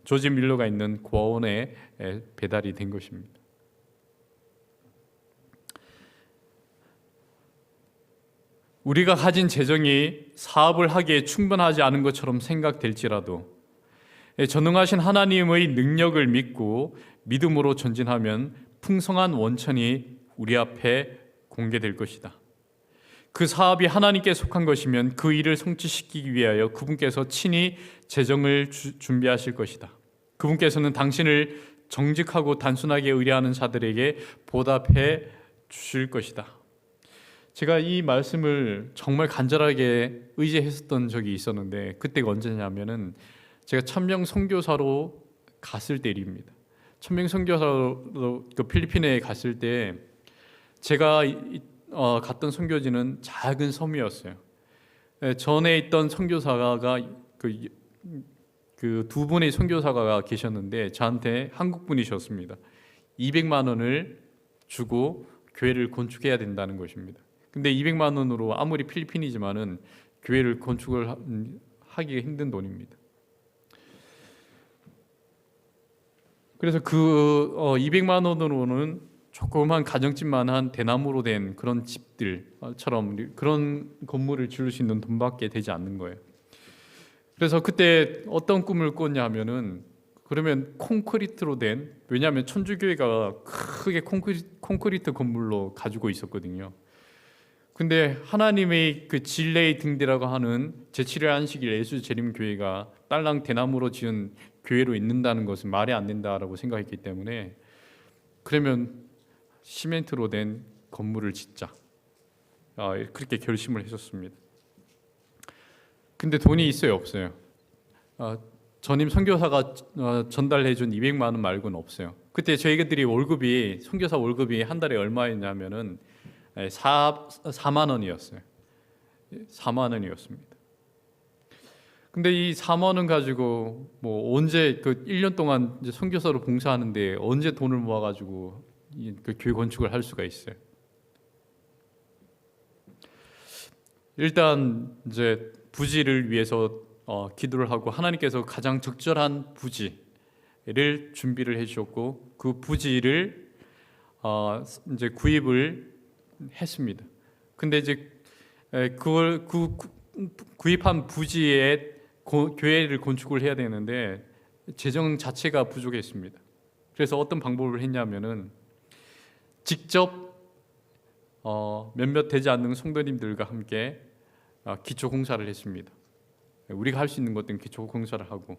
조지 밀러가 있는 고아원에 배달이 된 것입니다. 우리가 가진 재정이 사업을 하기에 충분하지 않은 것처럼 생각될지라도 전능하신 하나님의 능력을 믿고 믿음으로 전진하면 풍성한 원천이 우리 앞에 공개될 것이다. 그 사업이 하나님께 속한 것이면 그 일을 성취시키기 위하여 그분께서 친히 재정을 준비하실 것이다. 그분께서는 당신을 정직하고 단순하게 의뢰하는 자들에게 보답해 주실 것이다. 제가 이 말씀을 정말 간절하게 의지했었던 적이 있었는데 그때가 언제냐면은 제가 천명 선교사로 갔을 때 일입니다. 천명 선교사로 그 필리핀에 갔을 때 제가 갔던 선교지는 작은 섬이었어요. 전에 있던 선교사가 그 두 분의 선교사가 계셨는데 저한테 한국 분이셨습니다. 200만 원을 주고 교회를 건축해야 된다는 것입니다. 근데 200만 원으로 아무리 필리핀이지만은 교회를 건축을 하기가 힘든 돈입니다. 그래서 그 200만 원으로는 조그만 가정집만한 대나무로 된 그런 집들처럼 그런 건물을 지을 수 있는 돈밖에 되지 않는 거예요. 그래서 그때 어떤 꿈을 꿨냐 하면은 그러면 콘크리트로 된, 왜냐하면 천주교회가 크게 콘크리트 건물로 가지고 있었거든요. 근데 하나님의 그 진례의 등대라고 하는 제7일 안식일 예수 재림교회가 딸랑 대나무로 지은 교회로 있는다는 것은 말이 안 된다라고 생각했기 때문에 그러면 시멘트로 된 건물을 짓자, 그렇게 결심을 했었습니다. 근데 돈이 있어요, 없어요? 전임 선교사가 전달해준 200만 원 말고는 없어요. 그때 저희들이 월급이, 선교사 월급이 한 달에 얼마였냐면은 4만 원이었어요. 4만 원이었습니다. 근데 이 4만 원 가지고 뭐 언제 그 1년 동안 이제 선교사로 봉사하는데 언제 돈을 모아가지고 그 교회 건축을 할 수가 있어요? 일단 이제 부지를 위해서 기도를 하고 하나님께서 가장 적절한 부지를 준비를 해주셨고 그 부지를 이제 구입을 했습니다. 근데 이제 그걸 구입한 부지에 교회를 건축을 해야 되는데 재정 자체가 부족했습니다. 그래서 어떤 방법을 했냐면은 직접 몇몇 되지 않는 성도님들과 함께 기초 공사를 했습니다. 우리가 할 수 있는 것들은 기초 공사를 하고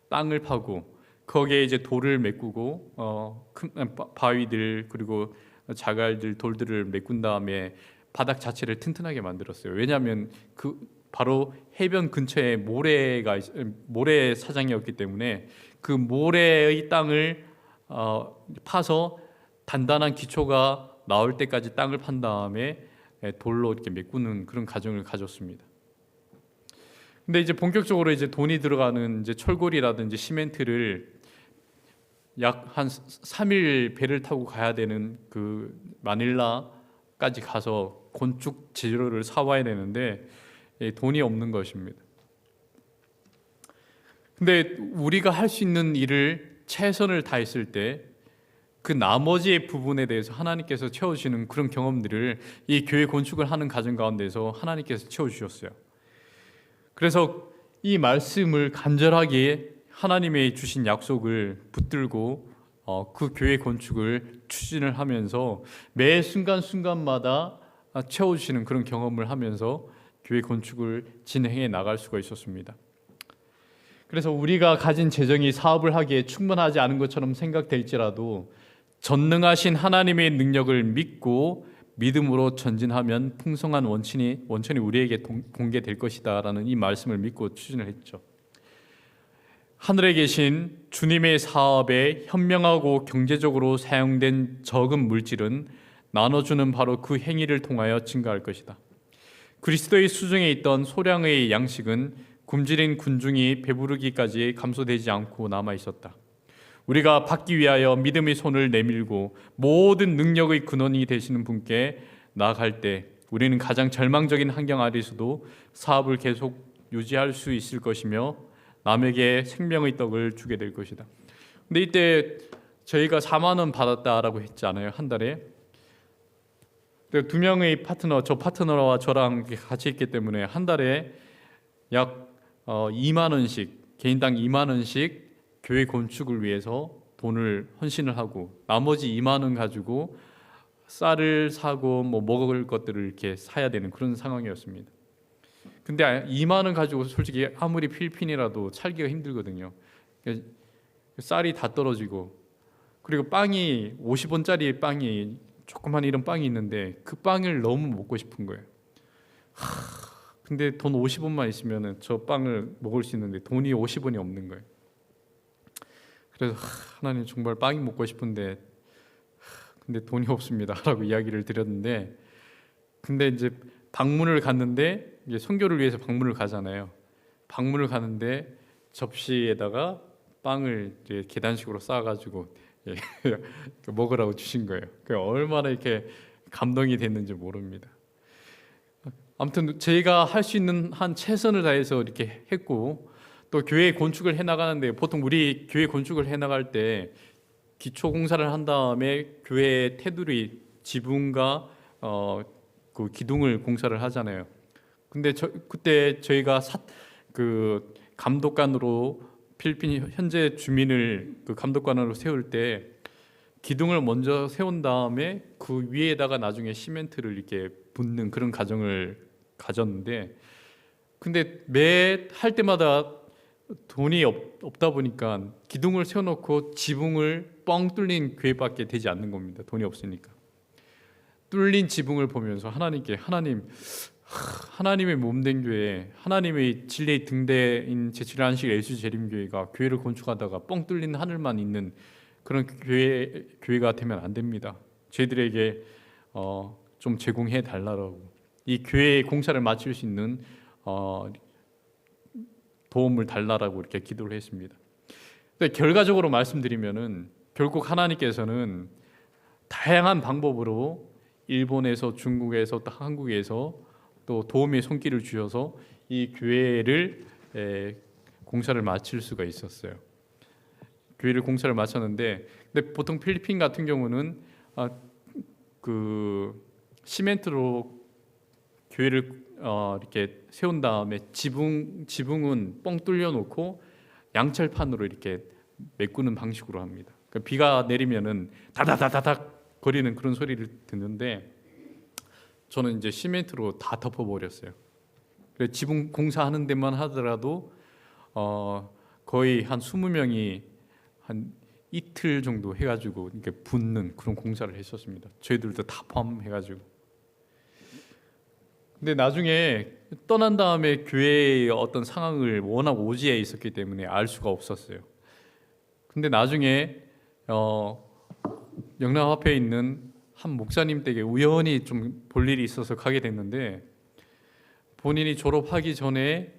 땅을 파고 거기에 이제 돌을 메꾸고 큰 바위들 그리고 자갈들 돌들을 메꾼 다음에 바닥 자체를 튼튼하게 만들었어요. 왜냐하면 그 바로 해변 근처에 모래 사장이었기 때문에 그 모래의 땅을 파서 단단한 기초가 나올 때까지 땅을 판 다음에 돌로 이렇게 메꾸는 그런 과정을 가졌습니다. 근데 이제 본격적으로 이제 돈이 들어가는 이제 철골이라든지 시멘트를 약 한 3일 배를 타고 가야 되는 그 마닐라까지 가서 건축 재료를 사와야 되는데 돈이 없는 것입니다. 근데 우리가 할 수 있는 일을 최선을 다했을 때 그 나머지 부분에 대해서 하나님께서 채워주시는 그런 경험들을 이 교회 건축을 하는 과정 가운데서 하나님께서 채워주셨어요. 그래서 이 말씀을 간절하게 하나님의 주신 약속을 붙들고 그 교회 건축을 추진을 하면서 매 순간순간마다 채워주시는 그런 경험을 하면서 교회 건축을 진행해 나갈 수가 있었습니다. 그래서 우리가 가진 재정이 사업을 하기에 충분하지 않은 것처럼 생각될지라도 전능하신 하나님의 능력을 믿고 믿음으로 전진하면 풍성한 원천이 우리에게 공개될 것이다 라는 이 말씀을 믿고 추진을 했죠. 하늘에 계신 주님의 사업에 현명하고 경제적으로 사용된 적은 물질은 나눠주는 바로 그 행위를 통하여 증가할 것이다. 그리스도의 수중에 있던 소량의 양식은 굶주린 군중이 배부르기까지 감소되지 않고 남아 있었다. 우리가 받기 위하여 믿음의 손을 내밀고 모든 능력의 근원이 되시는 분께 나아갈 때 우리는 가장 절망적인 환경 아래서도 사업을 계속 유지할 수 있을 것이며 남에게 생명의 떡을 주게 될 것이다. 근데 이때 저희가 4만 원 받았다라고 했잖아요, 한 달에. 두 명의 파트너, 저 파트너와 저랑 같이 있기 때문에 한 달에 약 2만 원씩, 개인당 2만 원씩 교회 건축을 위해서 돈을 헌신을 하고 나머지 2만 원 가지고 쌀을 사고 뭐 먹을 것들을 이렇게 사야 되는 그런 상황이었습니다. 근데 2만 원 가지고 솔직히 아무리 필리핀이라도 살기가 힘들거든요. 쌀이 다 떨어지고, 그리고 빵이 50원짜리 빵이 조그만 이런 빵이 있는데 그 빵을 너무 먹고 싶은 거예요. 근데 돈 50원만 있으면 저 빵을 먹을 수 있는데 돈이 50원이 없는 거예요. 그래서 하나님 정말 빵이 먹고 싶은데 근데 돈이 없습니다 라고 이야기를 드렸는데, 근데 이제 방문을 갔는데, 이제 선교를 위해서 방문을 가잖아요. 방문을 가는데 접시에다가 빵을 이제 계단식으로 쌓아가지고 먹으라고 주신 거예요. 얼마나 이렇게 감동이 됐는지 모릅니다. 아무튼 저희가 할 수 있는 한 최선을 다해서 이렇게 했고, 또 교회 건축을 해나가는데 보통 우리 교회 건축을 해나갈 때 기초 공사를 한 다음에 교회 테두리 지붕과 그 기둥을 공사를 하잖아요. 근데 그때 저희가 그 감독관으로 필리핀 현재 주민을 그 감독관으로 세울 때 기둥을 먼저 세운 다음에 그 위에다가 나중에 시멘트를 이렇게 붓는 그런 과정을 가졌는데, 근데 매 할 때마다 돈이 없다 보니까 기둥을 세워놓고 지붕을 뻥 뚫린 교회밖에 되지 않는 겁니다. 돈이 없으니까. 뚫린 지붕을 보면서 하나님께, 하나님의 몸된 교회, 하나님의 진리의 등대인 제7안식 예수재림교회가 교회를 건축하다가 뻥 뚫린 하늘만 있는 그런 교회가 되면 안 됩니다. 저희들에게 좀 제공해 달라고, 이 교회의 공사를 마칠 수 있는 도움을 달라고 이렇게 기도를 했습니다. 근데 결과적으로 말씀드리면은 결국 하나님께서는 다양한 방법으로 일본에서, 중국에서, 또 한국에서 또 도움의 손길을 주셔서 이 교회를 공사를 마칠 수가 있었어요. 교회를 공사를 마쳤는데, 근데 보통 필리핀 같은 경우는 그 시멘트로 교회를 이렇게 세운 다음에 지붕은 뻥 뚫려 놓고 양철판으로 이렇게 메꾸는 방식으로 합니다. 그러니까 비가 내리면은 다다다다닥 거리는 그런 소리를 듣는데, 저는 이제 시멘트로 다 덮어버렸어요. 그래서 지붕 공사하는 데만 하더라도 거의 한 20명이 한 이틀 정도 해가지고 이렇게 붓는 그런 공사를 했었습니다. 저희들도 다 포함해가지고. 근데 나중에 떠난 다음에 교회의 어떤 상황을 워낙 오지에 있었기 때문에 알 수가 없었어요. 근데 나중에 영남 앞에 있는 한 목사님 댁에 우연히 좀 볼 일이 있어서 가게 됐는데, 본인이 졸업하기 전에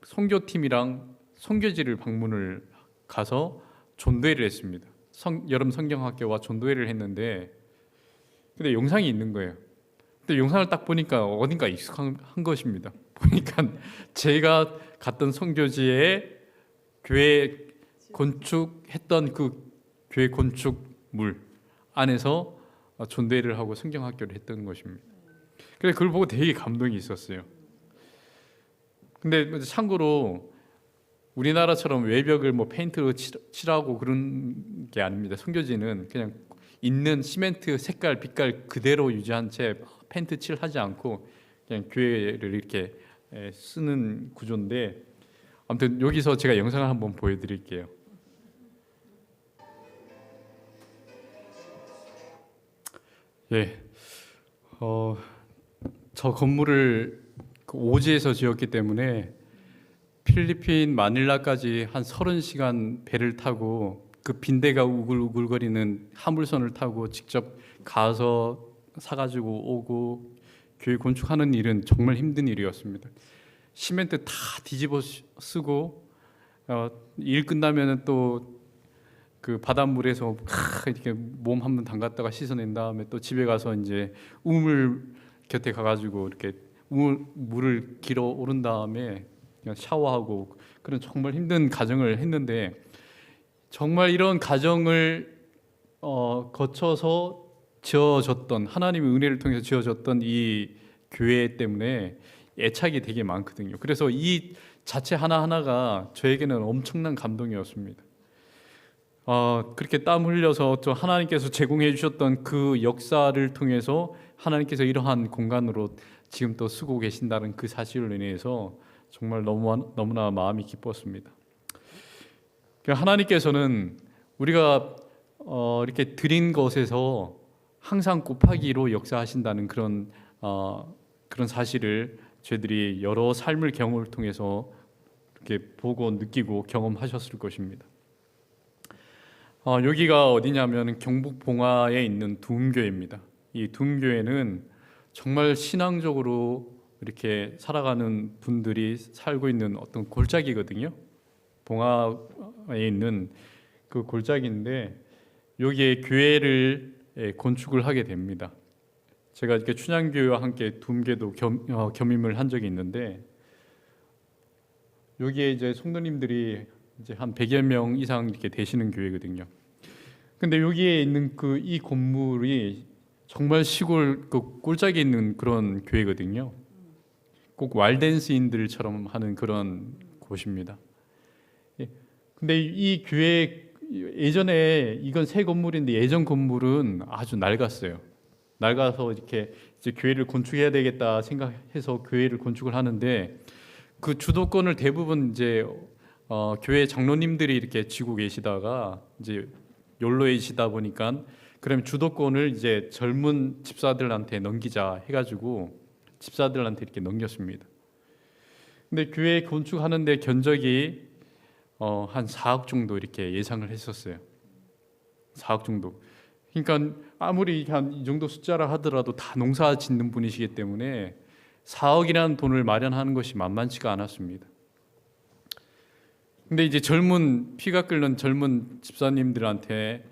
선교팀이랑 선교지를 방문을 가서 전도회를 했습니다. 여름 성경학교와 전도회를 했는데, 근데 영상이 있는 거예요. 근데 영상을 딱 보니까 어딘가 익숙한 것입니다. 보니까 제가 갔던 선교지에 교회 건축했던 그 교회 건축물 안에서 전도회를 하고 성경학교를 했던 것입니다. 그래서 그걸 보고 되게 감동이 있었어요. 근데 참고로 우리나라처럼 외벽을 뭐 페인트로 칠하고 그런 게 아닙니다. 선교지는 그냥 있는 시멘트 색깔, 빛깔 그대로 유지한 채 페인트 칠하지 않고 그냥 교회를 이렇게 쓰는 구조인데, 아무튼 여기서 제가 영상을 한번 보여드릴게요. 저 건물을 그 오지에서 지었기 때문에 필리핀 마닐라까지 한 30시간 배를 타고 그 빈대가 우글우글거리는 화물선을 타고 직접 가서 사가지고 오고 교회 건축하는 일은 정말 힘든 일이었습니다. 시멘트 다 뒤집어 쓰고 일 끝나면은 또 그 바닷물에서 이렇게 몸 한번 담갔다가 씻어낸 다음에 또 집에 가서 이제 우물 곁에 가가지고 이렇게 물을 길어 오른 다음에 그냥 샤워하고 그런 정말 힘든 과정을 했는데 정말 이런 과정을 거쳐서 지어졌던 하나님의 은혜를 통해서 지어졌던 이 교회 때문에 애착이 되게 많거든요. 그래서 이 자체 하나하나가 저에게는 엄청난 감동이었습니다. 그렇게 땀 흘려서 또 하나님께서 제공해 주셨던 그 역사를 통해서 하나님께서 이러한 공간으로 지금 또 쓰고 계신다는 그 사실을 인해서 정말 너무나 마음이 기뻤습니다. 하나님께서는 우리가 이렇게 드린 것에서 항상 곱하기로 역사하신다는 그런 사실을 저희들이 여러 삶의 경험을 통해서 이렇게 보고 느끼고 경험하셨을 것입니다. 여기가 어디냐면 경북 봉화에 있는 둠교회입니다. 이 둠교회는 정말 신앙적으로 이렇게 살아가는 분들이 살고 있는 어떤 골짜기거든요. 봉화에 있는 그 골짜기인데 여기에 교회를 건축을 하게 됩니다. 제가 이렇게 춘향교회와 함께 둠교도 겸임을 한 적이 있는데 여기에 이제 성도님들이 이제 한 100여 명 이상 이렇게 되시는 교회거든요. 근데 여기에 있는 이 건물이 정말 시골 그 꼴짝에 있는 그런 교회거든요. 꼭 왈덴스인들처럼 하는 그런 곳입니다. 근데 이 교회 예전에 이건 새 건물인데 예전 건물은 아주 낡았어요. 낡아서 이렇게 이제 교회를 건축해야 되겠다 생각해서 교회를 건축을 하는데 그 주도권을 대부분 이제 교회 장로님들이 이렇게 쥐고 계시다가 이제 연로이시다 보니까 그러면 주도권을 이제 젊은 집사들한테 넘기자 해가지고 집사들한테 이렇게 넘겼습니다. 근데 교회 건축하는데 견적이 한 4억 정도 이렇게 예상을 했었어요. 4억 정도. 그러니까 아무리 한 이 정도 숫자라 하더라도 다 농사 짓는 분이시기 때문에 4억이라는 돈을 마련하는 것이 만만치가 않았습니다. 근데 이제 피가 끓는 젊은 집사님들한테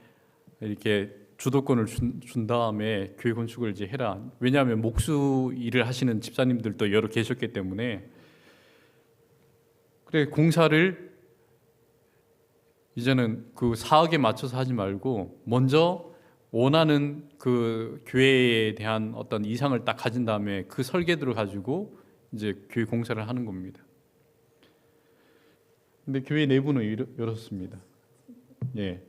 이렇게 주도권을 준 다음에 교회 건축을 이제 해라. 왜냐하면 목수 일을 하시는 집사님들도 여러 계셨기 때문에 그래 공사를 이제는 그 4억에 맞춰서 하지 말고 먼저 원하는 그 교회에 대한 어떤 이상을 딱 가진 다음에 그 설계도를 가지고 이제 교회 공사를 하는 겁니다. 근데 교회 내부는 이렇습니다. 예.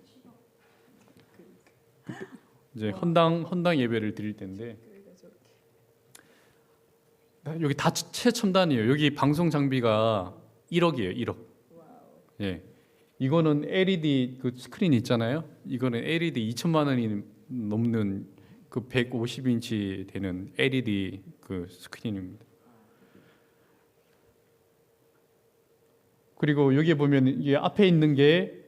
이제 헌당 예배를 드릴 텐데 여기 다 최첨단이에요. 여기 방송 장비가 1억이에요. 1억. 예. 이거는 LED 그 스크린 있잖아요. 이거는 LED 2천만 원이 넘는 그 150인치 되는 LED 그 스크린입니다. 그리고 여기 보면 이게 앞에 있는 게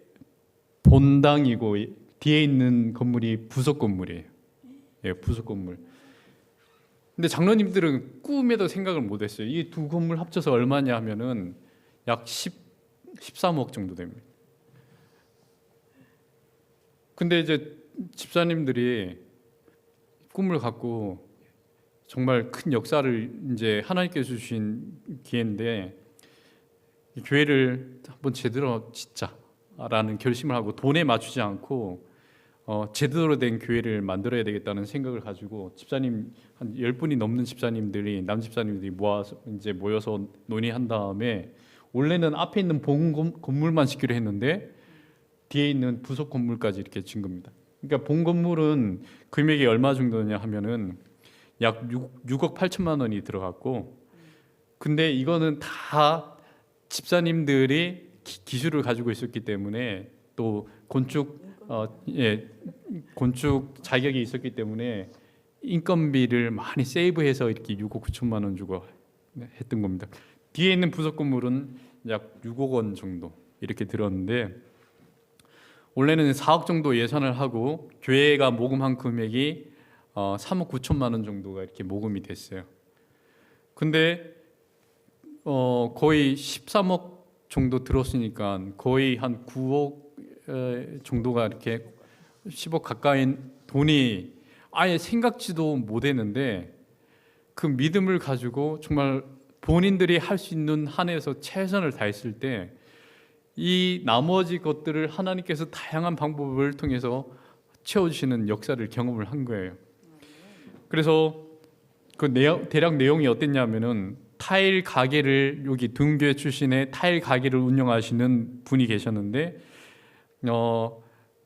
본당이고 뒤에 있는 건물이 부속 건물이에요. 예, 부속 건물. 근데 장로님들은 꿈에도 생각을 못했어요. 이 두 건물 합쳐서 얼마냐 하면은 약 13억 정도 됩니다. 근데 이제 집사님들이 꿈을 갖고 정말 큰 역사를 이제 하나님께서 주신 기회인데 이 교회를 한번 제대로 짓자라는 결심을 하고 돈에 맞추지 않고 제대로 된 교회를 만들어야 되겠다는 생각을 가지고 집사님 한 10분이 넘는 집사님들이 남집사님들이 모여서 논의한 다음에 원래는 앞에 있는 본 건물만 짓기로 했는데 뒤에 있는 부속 건물까지 이렇게 진 겁니다. 그러니까 본 건물은 금액이 얼마 정도냐 하면은 약 6억 8천만 원이 들어갔고 근데 이거는 다 집사님들이 기술을 가지고 있었기 때문에 또 건축 자격이 있었기 때문에 인건비를 많이 세이브해서 이렇게 6억 9천만 원 주고 했던 겁니다. 뒤에 있는 부속 건물은 약 6억 원 정도 이렇게 들었는데 원래는 4억 정도 예산을 하고 교회가 모금한 금액이 3억 9천만 원 정도가 이렇게 모금이 됐어요. 근데 거의 13억 정도 들었으니까 거의 한 9억 정도가 이렇게 10억 가까이 돈이 아예 생각지도 못했는데 그 믿음을 가지고 정말 본인들이 할 수 있는 한에서 최선을 다했을 때 이 나머지 것들을 하나님께서 다양한 방법을 통해서 채워주시는 역사를 경험을 한 거예요. 그래서 그 대략 내용이 어땠냐면은 타일 가게를 여기 등교회 출신의 타일 가게를 운영하시는 분이 계셨는데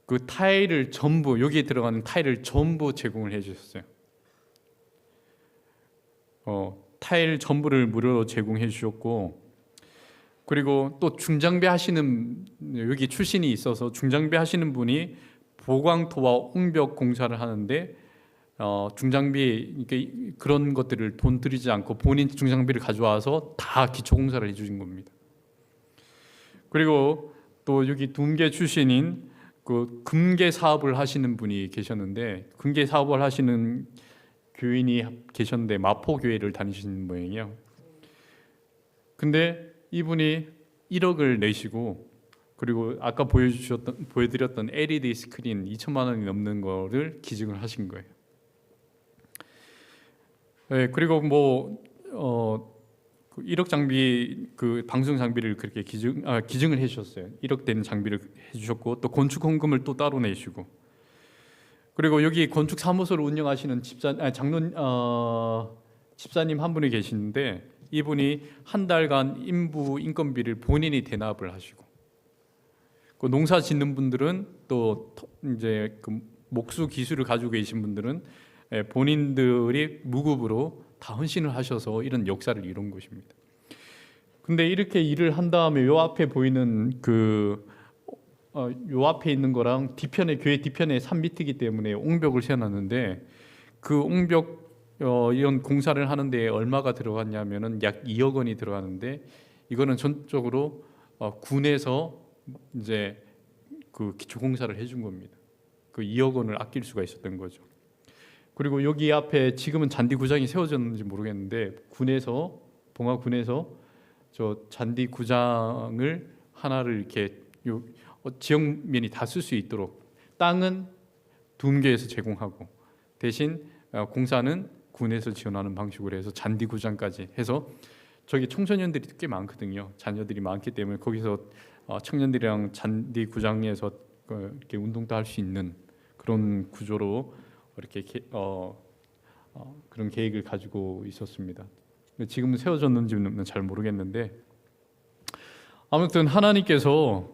그 타일을 전부 여기에 들어가는 타일을 전부 제공을 해주셨어요. 타일 전부를 무료로 제공해 주셨고 그리고 또 중장비 하시는 여기 출신이 있어서 중장비 하시는 분이 보광토와 옹벽 공사를 하는데 중장비 그런 것들을 돈 들이지 않고 본인 중장비를 가져와서 다 기초 공사를 해주신 겁니다. 그리고 또 여기 둔계 출신인 그 금계 사업을 하시는 분이 계셨는데 금계 사업을 하시는 교인이 계셨는데 마포교회를 다니시는 모양이에요. 근데 이분이 1억을 내시고 그리고 아까 보여드렸던 LED 스크린 2천만 원이 넘는 거를 기증을 하신 거예요. 네, 그리고 1억 장비 그 방송 장비를 그렇게 기증을 해주셨어요. 1억 되는 장비를 해주셨고 또 건축 헌금을 또 따로 내시고 그리고 여기 건축 사무소를 운영하시는 집사님 한 분이 계시는데 이분이 한 달간 인건비를 본인이 대납을 하시고 그 농사 짓는 분들은 또 이제 그 목수 기술을 가지고 계신 분들은 본인들이 무급으로 다 헌신을 하셔서 이런 역사를 이룬 것입니다. 근데 이렇게 일을 한 다음에 요 앞에 보이는 요 앞에 있는 거랑 뒤편에 교회 뒤편에 산 밑이기 때문에 옹벽을 세워놨는데 그 옹벽 이런 공사를 하는데 얼마가 들어갔냐면은 약 2억 원이 들어가는데 이거는 전적으로 군에서 이제 그 기초 공사를 해준 겁니다. 그 2억 원을 아낄 수가 있었던 거죠. 그리고 여기 앞에 지금은 잔디 구장이 세워졌는지 모르겠는데 봉화군에서 저 잔디 구장을 하나를 이렇게 지역민이 다 쓸 수 있도록 땅은 둔계에서 제공하고 대신 공사는 군에서 지원하는 방식으로 해서 잔디 구장까지 해서 저기 청소년들이 꽤 많거든요. 자녀들이 많기 때문에 거기서 청년들이랑 잔디 구장에서 이렇게 운동도 할 수 있는 그런 구조로 이렇게 그런 계획을 가지고 있었습니다. 지금은 세워졌는지는 잘 모르겠는데 아무튼 하나님께서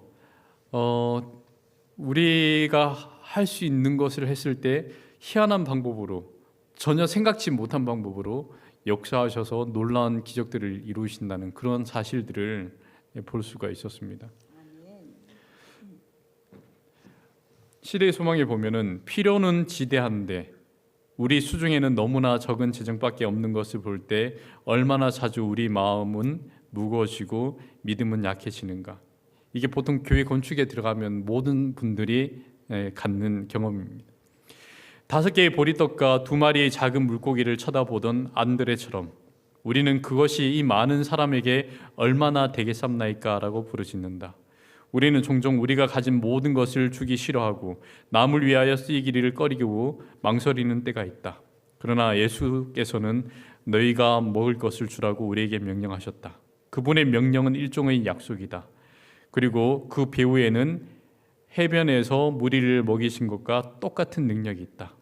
우리가 할 수 있는 것을 했을 때 희한한 방법으로 전혀 생각지 못한 방법으로 역사하셔서 놀라운 기적들을 이루신다는 그런 사실들을 볼 수가 있었습니다. 시대의 소망에 보면은 필요는 지대한데 우리 수중에는 너무나 적은 재정밖에 없는 것을 볼 때 얼마나 자주 우리 마음은 무거워지고 믿음은 약해지는가. 이게 보통 교회 건축에 들어가면 모든 분들이 갖는 경험입니다. 5개의 보리떡과 2마리의 작은 물고기를 쳐다보던 안드레처럼 우리는 그것이 이 많은 사람에게 얼마나 되겠삼나이까라고 부르짖는다. 우리는 종종 우리가 가진 모든 것을 주기 싫어하고 남을 위하여 쓰이기를 꺼리고 망설이는 때가 있다. 그러나 예수께서는 너희가 먹을 것을 주라고 우리에게 명령하셨다. 그분의 명령은 일종의 약속이다. 그리고 그 배후에는 해변에서 무리를 먹이신 것과 똑같은 능력이 있다.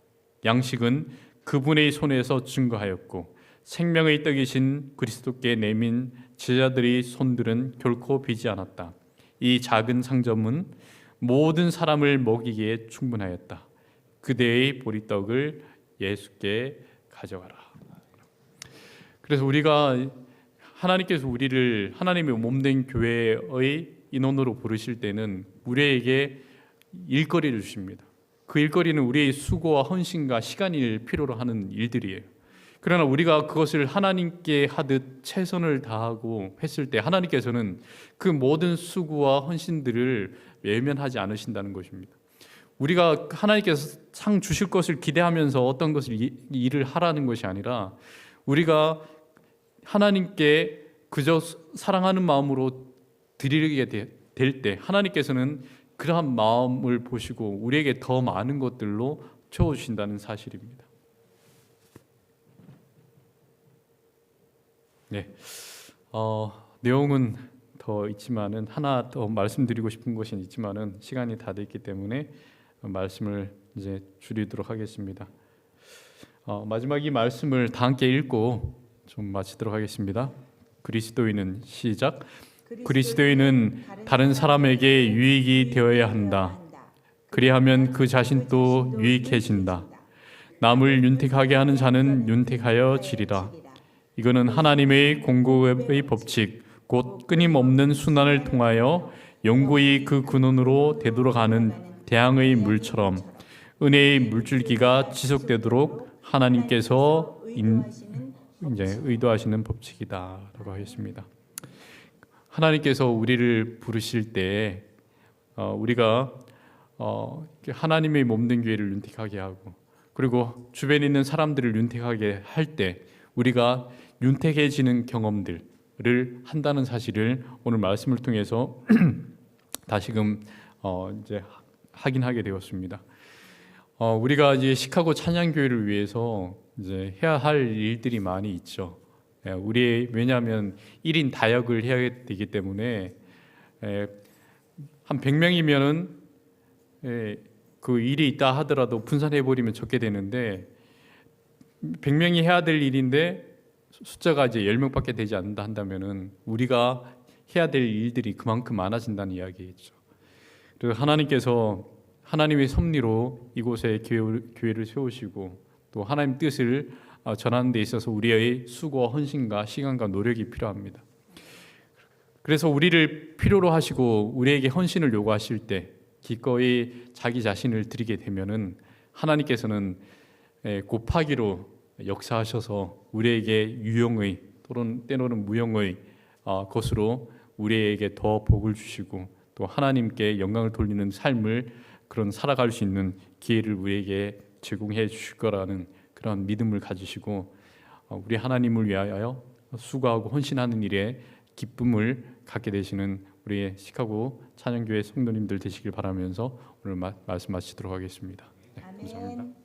양식은 그분의 손에서 증거하였고 생명의 떡이신 그리스도께 내민 제자들의 손들은 결코 비지 않았다. 이 작은 상점은 모든 사람을 먹이기에 충분하였다. 그대의 보리떡을 예수께 가져가라. 그래서 우리가 하나님께서 우리를 하나님의 몸된 교회의 인원으로 부르실 때는 우리에게 일거리를 주십니다. 그 일거리는 우리의 수고와 헌신과 시간을 필요로 하는 일들이에요. 그러나 우리가 그것을 하나님께 하듯 최선을 다하고 했을 때 하나님께서는 그 모든 수고와 헌신들을 외면하지 않으신다는 것입니다. 우리가 하나님께서 상 주실 것을 기대하면서 어떤 것을 일을 하라는 것이 아니라 우리가 하나님께 그저 사랑하는 마음으로 드리게 될 때 하나님께서는 그러한 마음을 보시고 우리에게 더 많은 것들로 채워주신다는 사실입니다. 네, 내용은 더 있지만은 하나 더 말씀드리고 싶은 것은 있지만은 시간이 다 됐기 때문에 말씀을 이제 줄이도록 하겠습니다. 마지막 이 말씀을 다 함께 읽고 좀 마치도록 하겠습니다. 그리스도인은 시작. 그리스도인은 다른 사람에게 유익이 되어야 한다. 그리하면 그 자신도 유익해진다. 남을 윤택하게 하는 자는 윤택하여 지리라. 이거는 하나님의 공급의 법칙, 곧 끊임없는 순환을 통하여 영구히 그 근원으로 되돌아가는 태양의 물처럼 은혜의 물줄기가 지속되도록 하나님께서 이제 의도하시는 법칙이다라고 하겠습니다. 하나님께서 우리를 부르실 때 우리가 하나님의 몸된 교회를 윤택하게 하고 그리고 주변에 있는 사람들을 윤택하게 할 때 우리가 윤택해지는 경험들을 한다는 사실을 오늘 말씀을 통해서 다시금 이제 확인하게 되었습니다. 우리가 이제 시카고 찬양교회를 위해서 이제 해야 할 일들이 많이 있죠. 왜냐하면 1인 다역을 해야 되기 때문에 한 100명이면은 그 일이 있다 하더라도 분산해 버리면 적게 되는데 100명이 해야 될 일인데 숫자가 이제 10명밖에 되지 않는다 한다면은 우리가 해야 될 일들이 그만큼 많아진다는 이야기겠죠. 그래서 하나님께서 하나님의 섭리로 이곳에 교회를 세우시고 또 하나님 뜻을 전하는 데 있어서 우리의 수고와 헌신과 시간과 노력이 필요합니다. 그래서 우리를 필요로 하시고 우리에게 헌신을 요구하실 때 기꺼이 자기 자신을 드리게 되면은 하나님께서는 곱하기로 역사하셔서 우리에게 유용의 또는 때로는 무용의 것으로 우리에게 더 복을 주시고 또 하나님께 영광을 돌리는 삶을 그런 살아갈 수 있는 기회를 우리에게 제공해 주실 거라는 그런 믿음을 가지시고 우리 하나님을 위하여 수고하고 헌신하는 일에 기쁨을 갖게 되시는 우리의 시카고 찬양교회 성도님들 되시길 바라면서 오늘 말씀 마치도록 하겠습니다. 네, 감사합니다.